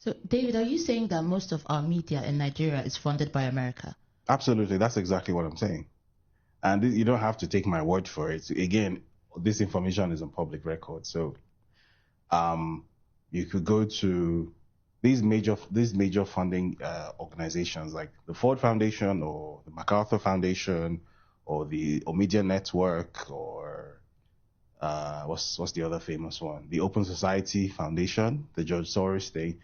So, David, are you saying that most of our media in Nigeria is funded by America? Absolutely. That's exactly what I'm saying. And you don't have to take my word for it. Again, this information is on public record. So you could go to these major funding organizations like the Ford Foundation or the MacArthur Foundation or the Omidyar Network or what's the other famous one? The Open Society Foundation, the George Soros thing.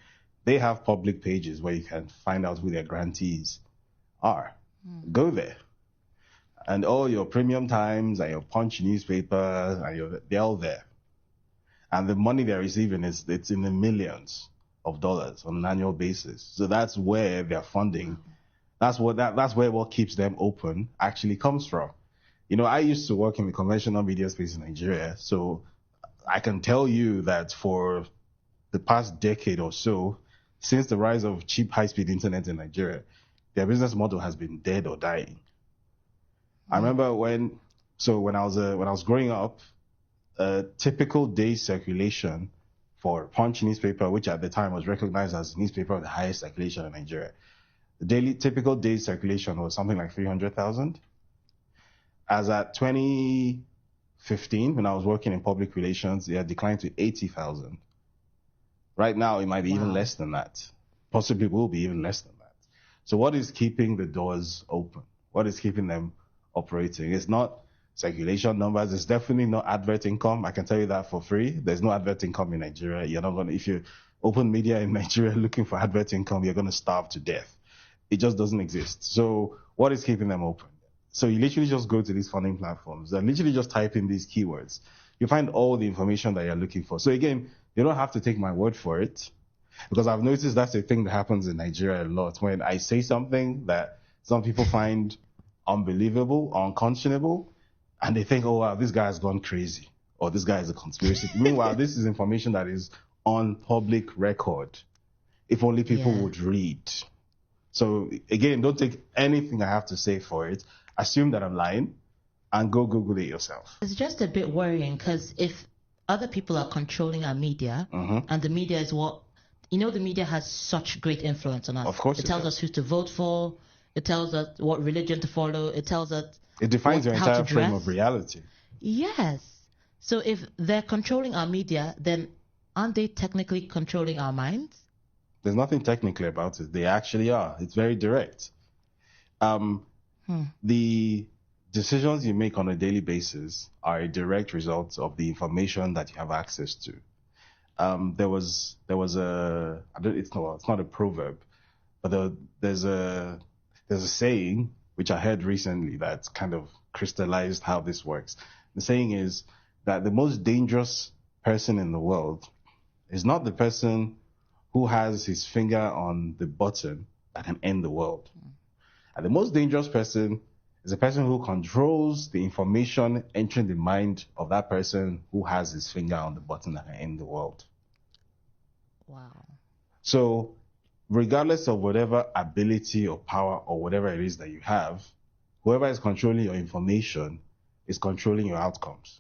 They have public pages where you can find out who their grantees are. Go there. And all your Premium Times and your Punch newspapers, they're all there. And the money they're receiving it's in the millions of dollars on an annual basis. So that's where their funding, that's where what keeps them open actually comes from. You know, I used to work in the conventional media space in Nigeria, so I can tell you that for the past decade or so, since the rise of cheap high-speed internet in Nigeria, their business model has been dead or dying. I remember when I was growing up, a typical day circulation for Punch newspaper, which at the time was recognized as the newspaper of the highest circulation in Nigeria, the typical day circulation was something like 300,000. As at 2015, when I was working in public relations, it had declined to 80,000. Right now, it might be even less than that. Possibly will be even less than that. So what is keeping the doors open? What is keeping them operating? It's not circulation numbers. It's definitely not advert income. I can tell you that for free. There's no advert income in Nigeria. You're not if you open media in Nigeria looking for advert income, you're going to starve to death. It just doesn't exist. So what is keeping them open? So you literally just go to these funding platforms and literally just type in these keywords. You find all the information that you're looking for. So again, you don't have to take my word for it, because I've noticed that's a thing that happens in Nigeria a lot. When I say something that some people find unbelievable, unconscionable, and they think, oh, wow, this guy has gone crazy, or this guy is a conspiracy. Meanwhile, this is information that is on public record, if only people would read. So again, don't take anything I have to say for it. Assume that I'm lying and go Google it yourself. It's just a bit worrying, because if other people are controlling our media, and the media is what, you know, the media has such great influence on us. Of course it tells us who to vote for. It tells us what religion to follow. It tells us it defines your entire frame of reality. Yes. So if they're controlling our media, then aren't they technically controlling our minds? There's nothing technically about it. They actually are. It's very direct. The decisions you make on a daily basis are a direct result of the information that you have access to. There was a, it's not a proverb, but there's a saying which I heard recently that kind of crystallized how this works. The saying is that the most dangerous person in the world is not the person who has his finger on the button that can end the world. And the most dangerous person is the person who controls the information entering the mind of that person who has his finger on the button that can end the world. Wow. So regardless of whatever ability or power or whatever it is that you have, whoever is controlling your information is controlling your outcomes.